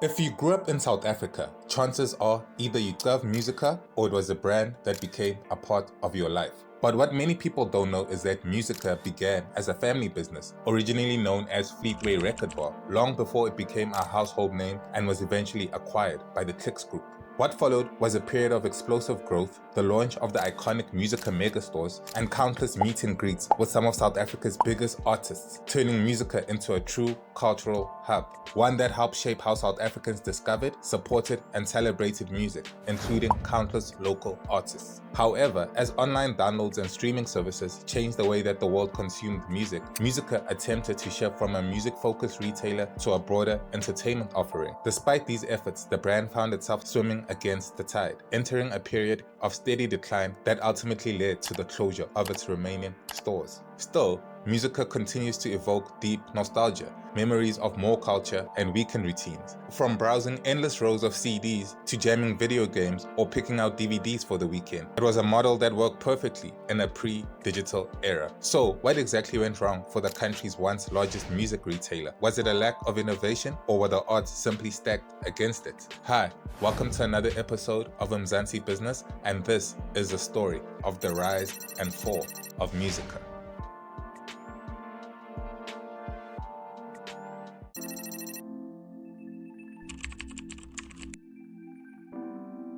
If you grew up in South Africa, chances are either you love Musica or it was a brand that became a part of your life. But what many people don't know is that Musica began as a family business, originally known as Fleetway Record Bar, long before it became a household name and was eventually acquired by the Clicks Group. What followed was a period of explosive growth, the launch of the iconic Musica megastores, and countless meet and greets with some of South Africa's biggest artists, turning Musica into a true cultural hub, one that helped shape how South Africans discovered, supported, and celebrated music, including countless local artists. However, as online downloads and streaming services changed the way that the world consumed music, Musica attempted to shift from a music-focused retailer to a broader entertainment offering. Despite these efforts, the brand found itself swimming against the tide, entering a period of steady decline that ultimately led to the closure of its remaining stores. Still, Musica continues to evoke deep nostalgia, memories of more culture and weekend routines. From browsing endless rows of CDs to jamming video games or picking out DVDs for the weekend, it was a model that worked perfectly in a pre-digital era. So, what exactly went wrong for the country's once largest music retailer? Was it a lack of innovation, or were the odds simply stacked against it? Hi, welcome to another episode of Mzansi Business, and this is the story of the rise and fall of Musica.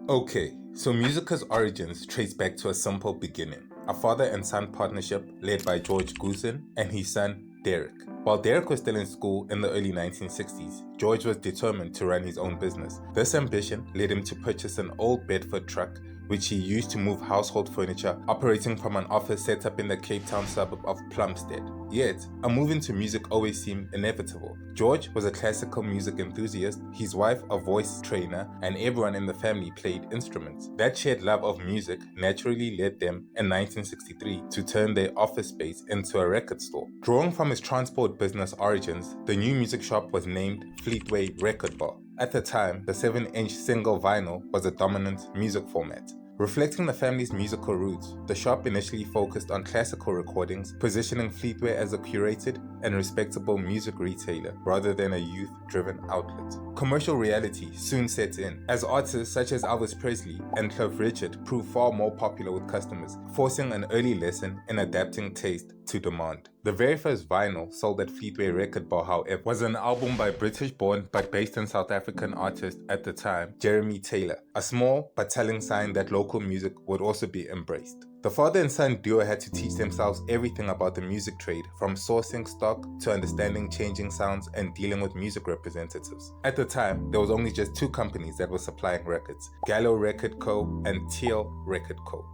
Okay, so Musica's origins trace back to a simple beginning, a father and son partnership led by George Goosen and his son Derek. While Derek was still in school in the early 1960s, George was determined to run his own business. This ambition led him to purchase an old Bedford truck, which he used to move household furniture, operating from an office set up in the Cape Town suburb of Plumstead. Yet, a move into music always seemed inevitable. George was a classical music enthusiast, his wife a voice trainer, and everyone in the family played instruments. That shared love of music naturally led them, in 1963, to turn their office space into a record store. Drawing from his transport business origins, the new music shop was named Fleetway Record Bar. At the time, the 7-inch single vinyl was a dominant music format. Reflecting the family's musical roots, the shop initially focused on classical recordings, positioning Fleetway as a curated and respectable music retailer rather than a youth-driven outlet. Commercial reality soon set in, as artists such as Elvis Presley and Cliff Richard proved far more popular with customers, forcing an early lesson in adapting taste to demand. The very first vinyl sold at Fleetway Record Bar, however, was an album by British-born but based in South African artist at the time, Jeremy Taylor, a small but telling sign that local music would also be embraced. The father and son duo had to teach themselves everything about the music trade, from sourcing stock to understanding changing sounds and dealing with music representatives. At the time, there was only just two companies that were supplying records, Gallo Record Co. and Teal Record Co.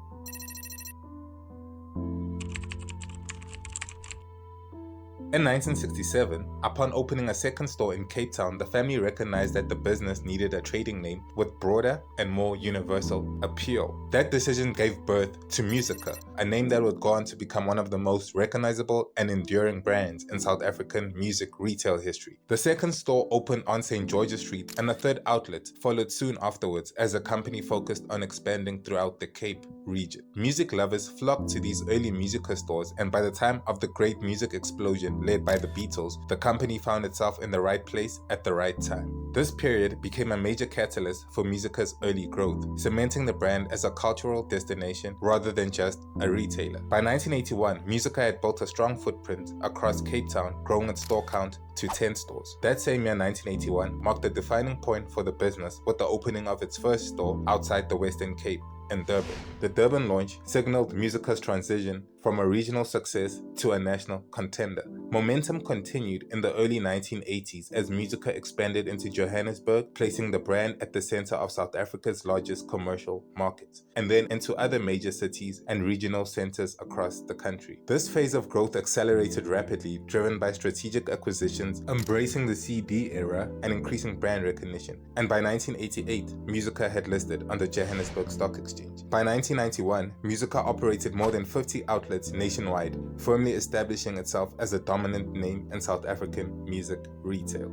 In 1967, upon opening a second store in Cape Town, the family recognized that the business needed a trading name with broader and more universal appeal. That decision gave birth to Musica, a name that would go on to become one of the most recognizable and enduring brands in South African music retail history. The second store opened on St. George's Street, and a third outlet followed soon afterwards as the company focused on expanding throughout the Cape region. Music lovers flocked to these early Musica stores, and by the time of the great music explosion led by the Beatles, the company found itself in the right place at the right time. This period became a major catalyst for Musica's early growth, cementing the brand as a cultural destination rather than just a retailer. By 1981, Musica had built a strong footprint across Cape Town, growing its store count to 10 stores. That same year, 1981, marked a defining point for the business with the opening of its first store outside the Western Cape, in Durban. The Durban launch signaled Musica's transition from a regional success to a national contender. Momentum continued in the early 1980s as Musica expanded into Johannesburg, placing the brand at the center of South Africa's largest commercial markets, and then into other major cities and regional centers across the country. This phase of growth accelerated rapidly, driven by strategic acquisitions, embracing the CD era, and increasing brand recognition. And by 1988, Musica had listed on the Johannesburg Stock Exchange. By 1991, Musica operated more than 50 outlets nationwide, firmly establishing itself as a dominant name in South African music retail.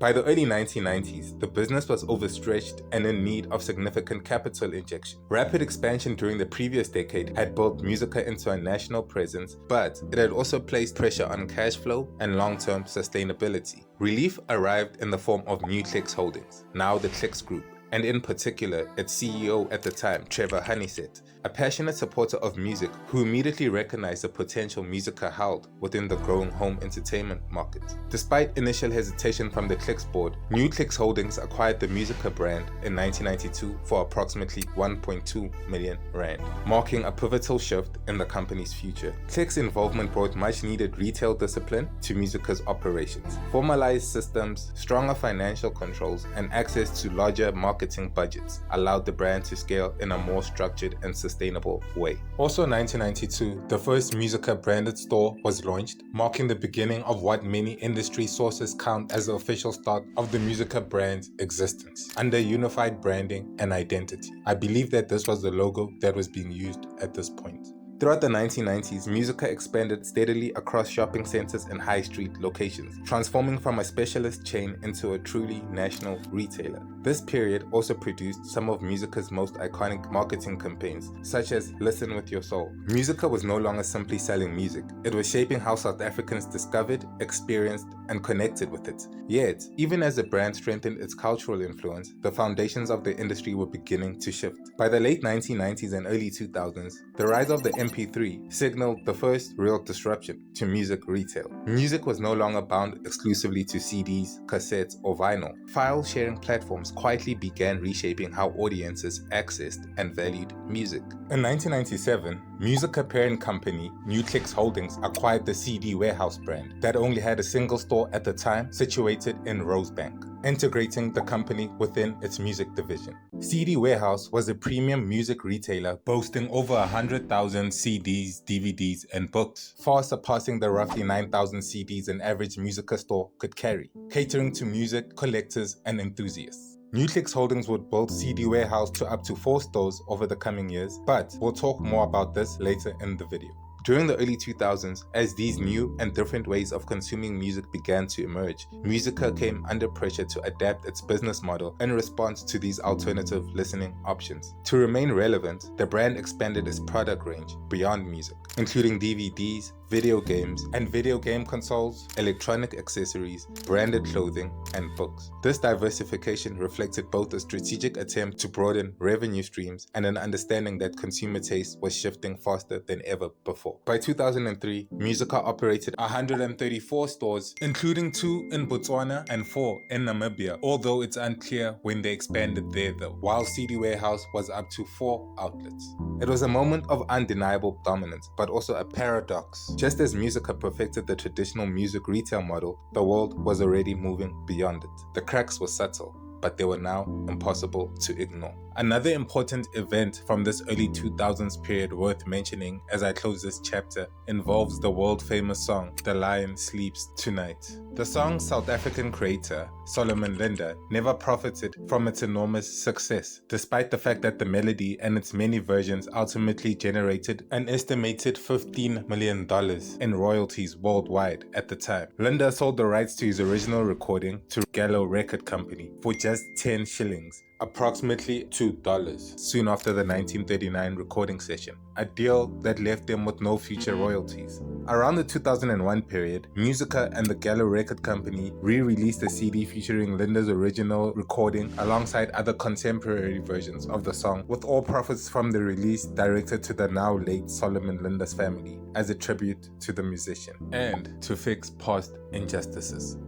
By the early 1990s, the business was overstretched and in need of significant capital injection. Rapid expansion during the previous decade had built Musica into a national presence, but it had also placed pressure on cash flow and long-term sustainability. Relief arrived in the form of New Clicks Holdings, now the Clicks Group, and in particular its CEO at the time, Trevor Honeysett, a passionate supporter of music who immediately recognized the potential Musica held within the growing home entertainment market. Despite initial hesitation from the Clicks board, New Clicks Holdings acquired the Musica brand in 1992 for approximately 1.2 million rand, marking a pivotal shift in the company's future. Clicks' involvement brought much-needed retail discipline to Musica's operations. Formalized systems, stronger financial controls, and access to larger marketing budgets allowed the brand to scale in a more structured and sustainable way. Also in 1992, the first Musica branded store was launched, marking the beginning of what many industry sources count as the official start of the Musica brand's existence, under unified branding and identity. I believe that this was the logo that was being used at this point. Throughout the 1990s, Musica expanded steadily across shopping centers and high street locations, transforming from a specialist chain into a truly national retailer. This period also produced some of Musica's most iconic marketing campaigns, such as Listen With Your Soul. Musica was no longer simply selling music, it was shaping how South Africans discovered, experienced, and connected with it. Yet, even as the brand strengthened its cultural influence, the foundations of the industry were beginning to shift. By the late 1990s and early 2000s, the rise of the MP3 signaled the first real disruption to music retail. Music was no longer bound exclusively to CDs, cassettes, or vinyl. File-sharing platforms quietly began reshaping how audiences accessed and valued music. In 1997, Musica parent company New Clicks Holdings acquired the CD Warehouse brand that only had a single store at the time, situated in Rosebank, integrating the company within its music division. CD Warehouse was a premium music retailer boasting over 100,000 CDs, DVDs, and books, far surpassing the roughly 9,000 CDs an average Musica store could carry, catering to music collectors and enthusiasts. New Clicks Holdings would build CD Warehouse to up to 4 stores over the coming years, but we'll talk more about this later in the video. During the early 2000s, as these new and different ways of consuming music began to emerge, Musica came under pressure to adapt its business model in response to these alternative listening options. To remain relevant, the brand expanded its product range beyond music, including DVDs, video games, and video game consoles, electronic accessories, branded clothing, and books. This diversification reflected both a strategic attempt to broaden revenue streams and an understanding that consumer taste was shifting faster than ever before. By 2003, Musica operated 134 stores, including 2 in Botswana and 4 in Namibia, although it's unclear when they expanded there though, while CD Warehouse was up to 4 outlets. It was a moment of undeniable dominance, but also a paradox. Just as Musica perfected the traditional music retail model, the world was already moving beyond it. The cracks were subtle, but they were now impossible to ignore. Another important event from this early 2000s period worth mentioning as I close this chapter involves the world-famous song, The Lion Sleeps Tonight. The song's South African creator, Solomon Linda, never profited from its enormous success, despite the fact that the melody and its many versions ultimately generated an estimated $15 million in royalties worldwide at the time. Linda sold the rights to his original recording to Gallo Record Company for just 10 shillings, approximately $2, soon after the 1939 recording session, a deal that left them with no future royalties. Around the 2001 period, Musica and the Gallo Record Company re-released a CD featuring Linda's original recording alongside other contemporary versions of the song, with all profits from the release directed to the now late Solomon Linda's family as a tribute to the musician and to fix past injustices.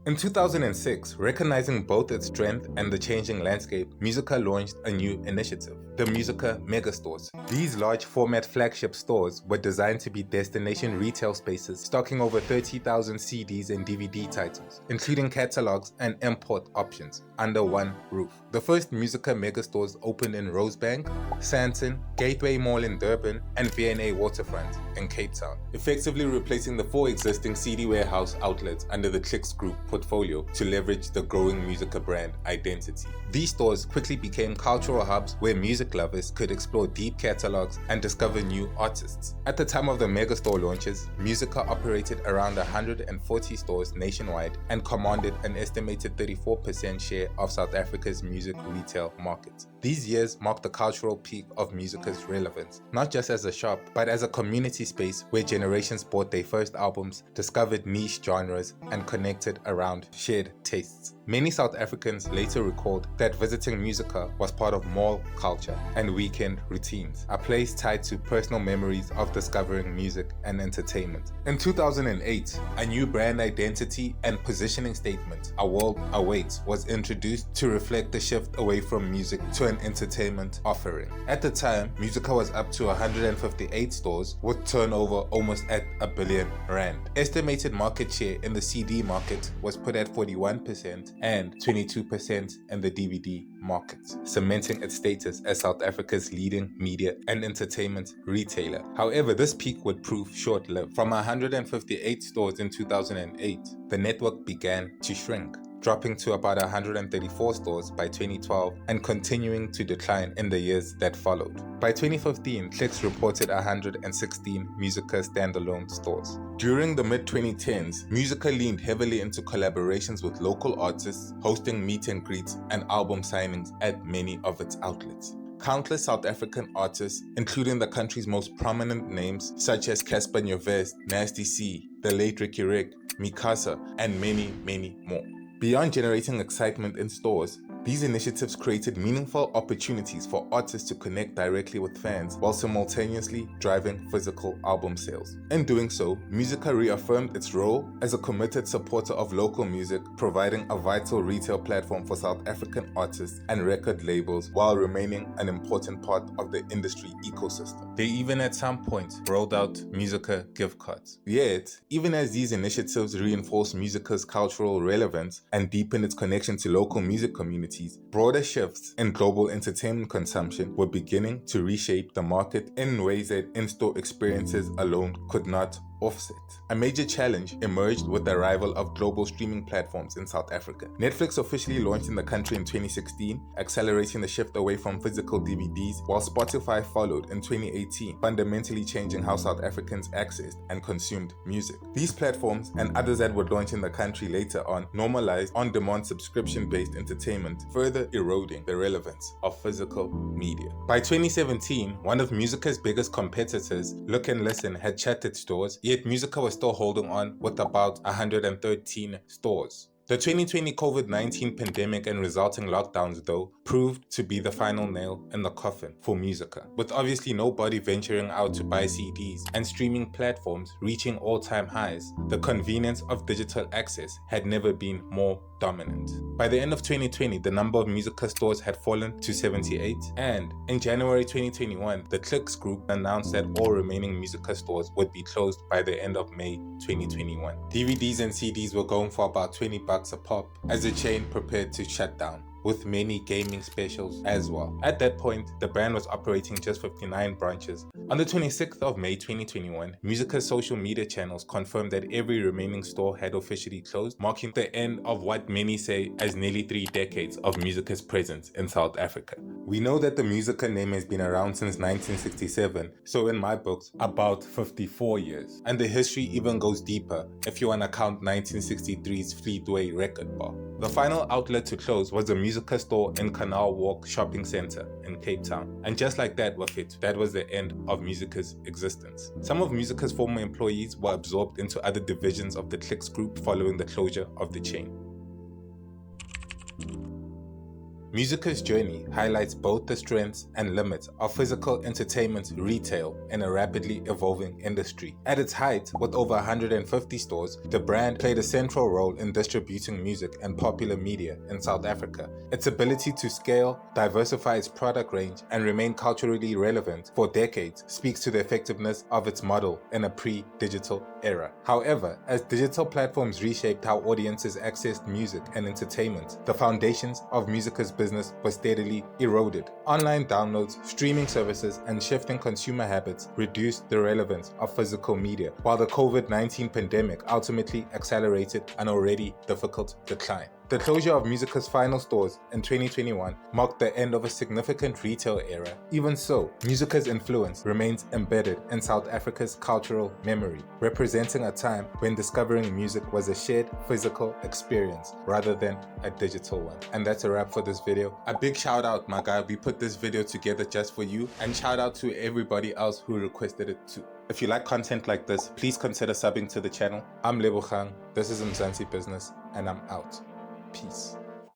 In 2006, recognizing both its strength and the changing landscape, Musica launched a new initiative, the Musica Megastores. These large format flagship stores were designed to be destination retail spaces, stocking over 30,000 CDs and DVD titles, including catalogs and import options, under one roof. The first Musica Megastores opened in Rosebank, Sandton, Gateway Mall in Durban, and V&A Waterfront in Cape Town, effectively replacing the 4 existing CD Warehouse outlets under the Clicks Group portfolio. portfolio to leverage the growing Musica brand identity. These stores quickly became cultural hubs where music lovers could explore deep catalogs and discover new artists. At the time of the megastore launches, Musica operated around 140 stores nationwide and commanded an estimated 34% share of South Africa's music retail market. These years marked the cultural peak of Musica's relevance, not just as a shop, but as a community space where generations bought their first albums, discovered niche genres, and connected around shared tastes. Many South Africans later recalled that visiting Musica was part of mall culture and weekend routines, a place tied to personal memories of discovering music and entertainment. In 2008, a new brand identity and positioning statement, "A World Awaits," was introduced to reflect the shift away from music to an entertainment offering. At the time, Musica was up to 158 stores with turnover almost at R1 billion. Estimated market share in the CD market was put at 41% and 22% in the DVD market, cementing its status as South Africa's leading media and entertainment retailer. However, this peak would prove short-lived. From 158 stores in 2008, the network began to shrink, dropping to about 134 stores by 2012 and continuing to decline in the years that followed. By 2015, Clicks reported 116 Musica standalone stores. During the mid-2010s, Musica leaned heavily into collaborations with local artists, hosting meet and greets and album signings at many of its outlets. Countless South African artists, including the country's most prominent names such as Casper Nyovest, Nasty C, the late Ricky Rick, Mikasa, and many, many more. Beyond generating excitement in stores, these initiatives created meaningful opportunities for artists to connect directly with fans while simultaneously driving physical album sales. In doing so, Musica reaffirmed its role as a committed supporter of local music, providing a vital retail platform for South African artists and record labels while remaining an important part of the industry ecosystem. They even at some point rolled out Musica gift cards. Yet, even as these initiatives reinforced Musica's cultural relevance and deepened its connection to local music communities, broader shifts in global entertainment consumption were beginning to reshape the market in ways that in-store experiences alone could not offset. A major challenge emerged with the arrival of global streaming platforms in South Africa. Netflix officially launched in the country in 2016, accelerating the shift away from physical DVDs, while Spotify followed in 2018, fundamentally changing how South Africans accessed and consumed music. These platforms, and others that would launch in the country later on, normalized on-demand subscription-based entertainment, further eroding the relevance of physical media. By 2017, one of Musica's biggest competitors, Look and Listen, had shut its stores, yet Musica was still holding on with about 113 stores. The 2020 COVID-19 pandemic and resulting lockdowns, though, proved to be the final nail in the coffin for Musica. With obviously nobody venturing out to buy CDs and streaming platforms reaching all-time highs, the convenience of digital access had never been more dominant. By the end of 2020, the number of Musica stores had fallen to 78, and in January 2021, the Clicks Group announced that all remaining Musica stores would be closed by the end of May 2021. DVDs and CDs were going for about $20 a pop as the chain prepared to shut down, with many gaming specials as well. At that point, the brand was operating just 59 branches. On the 26th of May 2021, Musica's social media channels confirmed that every remaining store had officially closed, marking the end of what many say as nearly 3 decades of Musica's presence in South Africa. We know that the Musica name has been around since 1967, so in my books, about 54 years. And the history even goes deeper if you want to count 1963's Fleetway record bar. The final outlet to close was the Musica store in Canal Walk Shopping Centre in Cape Town. And just like that with it, that was the end of Musica's existence. Some of Musica's former employees were absorbed into other divisions of the Clicks Group following the closure of the chain. Musica's journey highlights both the strengths and limits of physical entertainment retail in a rapidly evolving industry. At its height, with over 150 stores, the brand played a central role in distributing music and popular media in South Africa. Its ability to scale, diversify its product range, and remain culturally relevant for decades speaks to the effectiveness of its model in a pre-digital era. However, as digital platforms reshaped how audiences accessed music and entertainment, the foundations of Musica's business was steadily eroded. Online downloads, streaming services, and shifting consumer habits reduced the relevance of physical media, while the COVID-19 pandemic ultimately accelerated an already difficult decline. The closure of Musica's final stores in 2021 marked the end of a significant retail era. Even so, Musica's influence remains embedded in South Africa's cultural memory, representing a time when discovering music was a shared physical experience rather than a digital one. And that's a wrap for this video. A big shout out, my guy. We put this video together just for you, and shout out to everybody else who requested it too. If you like content like this, please consider subbing to the channel. I'm Lebogang, this is Mzansibizness, and I'm out. Peace.